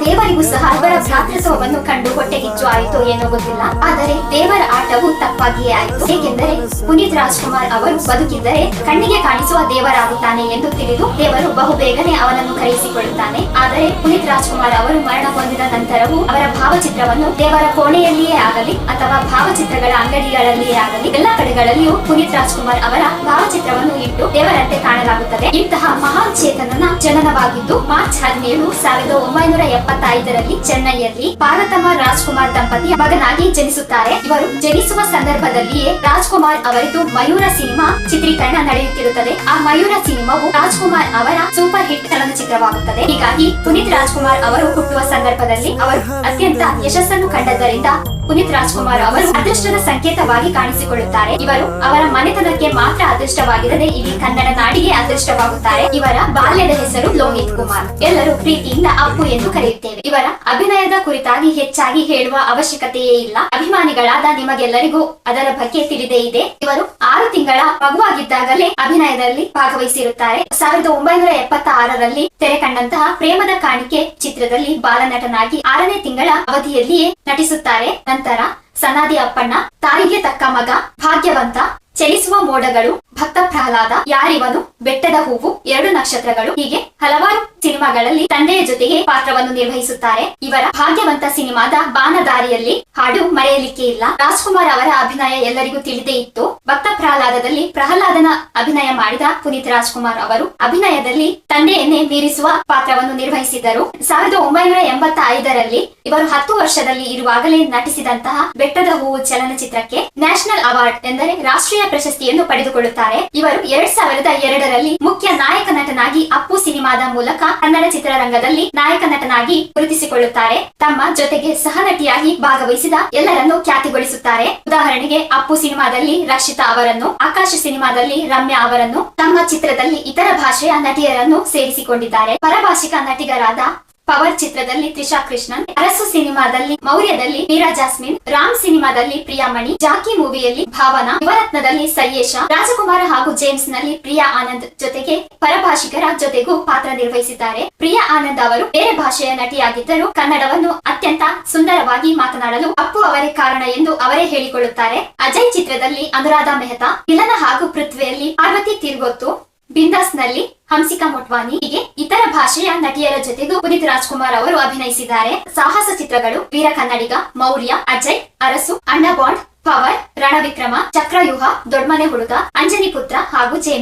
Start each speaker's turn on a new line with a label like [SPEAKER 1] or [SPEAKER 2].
[SPEAKER 1] ದೇವರಿಗೂ ಸಹ ಅವರ ಭ್ರಾತೃತ್ವವನ್ನು ಕಂಡು ಹೊಟ್ಟೆಗಿಚ್ಚು ಆಯಿತು ಏನೋ ಗೊತ್ತಿಲ್ಲ. ಆದರೆ ದೇವರ ಆಟವು ತಪ್ಪಾಗಿಯೇ ಆಯಿತು. ಏಕೆಂದರೆ ಪುನೀತ್ ರಾಜ್ಕುಮಾರ್ ಅವರು ಬದುಕಿದ್ದರೆ ಕಣ್ಣಿಗೆ ಕಾಣಿಸುವ ದೇವರಾಗುತ್ತಾನೆ ಎಂದು ತಿಳಿದು ದೇವರು ಬಹುಬೇಗನೆ ಅವನನ್ನು ಕರೆಯಿಸಿಕೊಳ್ಳುತ್ತಾನೆ. ಆದರೆ ಪುನೀತ್ ರಾಜ್ಕುಮಾರ್ ಅವರು ಮರಣ ಹೊಂದಿದ ನಂತರವೂ ಅವರ ಭಾವಚಿತ್ರವನ್ನು ದೇವರ ಕೋಣೆಯಲ್ಲಿಯೇ ಆಗಲಿ ಅಥವಾ ಭಾವಚಿತ್ರಗಳ ಅಂಗಡಿಗಳಲ್ಲಿಯೇ ಆಗಲಿ ಎಲ್ಲ ಕಡೆಗಳಲ್ಲಿಯೂ ಪುನೀತ್ ರಾಜ್ಕುಮಾರ್ ಅವರ ಭಾವಚಿತ್ರವನ್ನು ಇಟ್ಟು ದೇವರಂತೆ ಕಾಣಲಾಗುತ್ತದೆ. ಇಂತಹ ಮಹಾನ್ ಚೇತನನ ಜನನವಾಗಿದ್ದು ಮಾರ್ಚ್ 17, 1975ರಲ್ಲಿ ಚೆನ್ನೈಯಲ್ಲಿ ಪಾರ್ವತಮ್ಮ ರಾಜ್ಕುಮಾರ್ ದಂಪತಿಯ ಮಗನಾಗಿ ಜನಿಸುತ್ತಾರೆ. ಇವರು ಜನಿಸುವ ಸಂದರ್ಭದಲ್ಲಿಯೇ ರಾಜ್ಕುಮಾರ್ ಅವರದು ಮಯೂರ ಸಿನಿಮಾ ಚಿತ್ರೀಕರಣ ನಡೆಯುತ್ತಿರುತ್ತದೆ. ಆ ಮಯೂರ ಸಿನಿಮಾವು ರಾಜ್ಕುಮಾರ್ ಅವರ ಸೂಪರ್ ಹಿಟ್ ಚಲನಚಿತ್ರವಾಗುತ್ತದೆ. ಹೀಗಾಗಿ ಪುನೀತ್ ರಾಜ್ಕುಮಾರ್ ಅವರು ಹುಟ್ಟುವ ಸಂದರ್ಭದಲ್ಲಿ ಅವರು ಅತ್ಯಂತ ಯಶಸ್ಸನ್ನು ಕಂಡದ್ದರಿಂದ ಪುನೀತ್ ರಾಜ್ಕುಮಾರ್ ಅವರು ಅದೃಷ್ಟದ ಸಂಕೇತವಾಗಿ ಕಾಣಿಸಿಕೊಳ್ಳುತ್ತಾರೆ. ಇವರು ಅವರ ಮನೆತನಕ್ಕೆ ಮಾತ್ರ ಅದೃಷ್ಟವಾಗಿರದೆ ಇಡೀ ಕನ್ನಡ ನಾಡಿಗೆ ಅದೃಷ್ಟವಾಗುತ್ತಾರೆ. ಇವರ ಬಾಲ್ಯದ ಹೆಸರು ಲೋಹಿತ್ ಕುಮಾರ್. ಎಲ್ಲರೂ ಪ್ರೀತಿಯಿಂದ ಅಪ್ಪು ಎಂದು ಕರೆಯುತ್ತೇವೆ. ಇವರ ಅಭಿನಯದ ಕುರಿತಾಗಿ ಹೆಚ್ಚಾಗಿ ಹೇಳುವ ಅವಶ್ಯಕತೆಯೇ ಇಲ್ಲ. ಅಭಿಮಾನಿಗಳಾದ ನಿಮಗೆಲ್ಲರಿಗೂ ಅದರ ಬಗ್ಗೆ ತಿಳಿದೇ ಇದೆ. ಇವರು 6 ತಿಂಗಳ ಮಗುವಾಗಿದ್ದಾಗಲೇ ಅಭಿನಯದಲ್ಲಿ ಭಾಗವಹಿಸಿರುತ್ತಾರೆ. 1976ರಲ್ಲಿ ತೆರೆ ಕಂಡಂತಹ ಪ್ರೇಮದ ಕಾಣಿಕೆ ಚಿತ್ರದಲ್ಲಿ ಬಾಲನಟನಾಗಿ 6ನೇ ತಿಂಗಳ ಅವಧಿಯಲ್ಲಿಯೇ ನಟಿಸುತ್ತಾರೆ. ನಂತರ ಸನಾದಿ ಅಪ್ಪಣ್ಣ, ತಾಯಿಗೆ ತಕ್ಕ ಮಗ, ಭಾಗ್ಯವಂತ, ಚಲಿಸುವ ಮೋಡಗಳು, ಭಕ್ತ ಪ್ರಹ್ಲಾದ, ಯಾರಿವನು, ಬೆಟ್ಟದ ಹೂವು, 2 ನಕ್ಷತ್ರಗಳು ಹೀಗೆ ಹಲವಾರು ಸಿನಿಮಾಗಳಲ್ಲಿ ತಂದೆಯ ಜೊತೆಗೆ ಪಾತ್ರವನ್ನು ನಿರ್ವಹಿಸುತ್ತಾರೆ. ಇವರ ಭಾಗ್ಯವಂತ ಸಿನಿಮಾದ ಬಾನದಾರಿಯಲ್ಲಿ ಹಾಡು ಮರೆಯಲಿಕ್ಕೆ ಇಲ್ಲ. ರಾಜ್ಕುಮಾರ್ ಅವರ ಅಭಿನಯ ಎಲ್ಲರಿಗೂ ತಿಳಿದೇ ಇತ್ತು. ಭಕ್ತ ಪ್ರಹ್ಲಾದದಲ್ಲಿ ಪ್ರಹ್ಲಾದನ ಅಭಿನಯ ಮಾಡಿದ ಪುನೀತ್ ರಾಜ್ಕುಮಾರ್ ಅವರು ಅಭಿನಯದಲ್ಲಿ ತಂದೆಯನ್ನೇ ಮೀರಿಸುವ ಪಾತ್ರವನ್ನು ನಿರ್ವಹಿಸಿದರು. 1985ರಲ್ಲಿ ಇವರು 10 ವರ್ಷದಲ್ಲಿ ಇರುವಾಗಲೇ ನಟಿಸಿದಂತಹ ಬೆಟ್ಟದ ಹೂವು ಚಲನಚಿತ್ರಕ್ಕೆ ನ್ಯಾಷನಲ್ ಅವಾರ್ಡ್ ಎಂದರೆ ರಾಷ್ಟ್ರೀಯ ಪ್ರಶಸ್ತಿಯನ್ನು ಪಡೆದುಕೊಳ್ಳುತ್ತಾರೆ. ಇವರು 2002ರಲ್ಲಿ ಮುಖ್ಯ ನಾಯಕ ನಟನಾಗಿ ಅಪ್ಪು ಸಿನಿಮಾದ ಮೂಲಕ ಕನ್ನಡ ಚಿತ್ರರಂಗದಲ್ಲಿ ನಾಯಕ ನಟನಾಗಿ ಗುರುತಿಸಿಕೊಳ್ಳುತ್ತಾರೆ. ತಮ್ಮ ಜೊತೆಗೆ ಸಹ ನಟಿಯಾಗಿ ಭಾಗವಹಿಸಿದ ಎಲ್ಲರನ್ನೂ ಖ್ಯಾತಿಗೊಳಿಸುತ್ತಾರೆ. ಉದಾಹರಣೆಗೆ ಅಪ್ಪು ಸಿನಿಮಾದಲ್ಲಿ ರಕ್ಷಿತಾ ಅವರನ್ನು, ಆಕಾಶ ಸಿನಿಮಾದಲ್ಲಿ ರಮ್ಯಾ ಅವರನ್ನು, ತಮ್ಮ ಚಿತ್ರದಲ್ಲಿ ಇತರ ಭಾಷೆಯ ನಟಿಯರನ್ನು ಸೇರಿಸಿಕೊಂಡಿದ್ದಾರೆ. ಪರಭಾಷಿಕ ನಟಿಗರಾದ ಪವರ್ ಚಿತ್ರದಲ್ಲಿ ತ್ರಿಷಾ ಕೃಷ್ಣನ್, ಅರಸು ಸಿನಿಮಾದಲ್ಲಿ ಮೌರ್ಯದಲ್ಲಿ ಮೀರಾ ಜಾಸ್ಮಿನ್, ರಾಮ್ ಸಿನಿಮಾದಲ್ಲಿ ಪ್ರಿಯಾಮಣಿ, ಜಾಕಿ ಮೂವಿಯಲ್ಲಿ ಭಾವನಾ, ಯುವರತ್ನದಲ್ಲಿ ಸಯ್ಯೇಶ, ರಾಜಕುಮಾರ ಹಾಗೂ ಜೇಮ್ಸ್ ನಲ್ಲಿ ಪ್ರಿಯಾ ಆನಂದ್ ಜೊತೆಗೆ ಪರಭಾಷಿಕರ ಜೊತೆಗೂ ಪಾತ್ರ ನಿರ್ವಹಿಸಿದ್ದಾರೆ. ಪ್ರಿಯಾ ಆನಂದ್ ಅವರು ಬೇರೆ ಭಾಷೆಯ ನಟಿಯಾಗಿದ್ದರೂ ಕನ್ನಡವನ್ನು ಅತ್ಯಂತ ಸುಂದರವಾಗಿ ಮಾತನಾಡಲು ಅಪ್ಪು ಅವರೇ ಕಾರಣ ಎಂದು ಅವರೇ ಹೇಳಿಕೊಳ್ಳುತ್ತಾರೆ. ಅಜಯ್ ಚಿತ್ರದಲ್ಲಿ ಅನುರಾಧ ಮೆಹ್ತಾ, ಮಿಲನ ಹಾಗೂ ಪೃಥ್ವಿಯಲ್ಲಿ ಪಾರ್ವತಿ ತಿರುಗೊತ್ತು, ಬಿಂದಾಸ್ ನಲ್ಲಿ ಹಂಸಿಕಾ ಮೊಟ್ವಾನಿ ಹೀಗೆ ಇತರ ಭಾಷೆಯ ನಟಿಯರ ಜೊತೆಗೂ ಪುನೀತ್ ರಾಜ್ಕುಮಾರ್ ಅವರು ಅಭಿನಯಿಸಿದ್ದಾರೆ. ಸಾಹಸ ಚಿತ್ರಗಳು ವೀರ ಕನ್ನಡಿಗ, ಮೌರ್ಯ, ಅಜಯ್, ಅರಸು, ಅಣ್ಣ ಬಾಂಡ್, ಪವರ್, ರಣವಿಕ್ರಮ, ಚಕ್ರವ್ಯೂಹ, ದೊಡ್ಮನೆ ಹುಡುಗ, ಅಂಜನಿ ಪುತ್ರ ಹಾಗೂ ಜೇಮ್ಸ್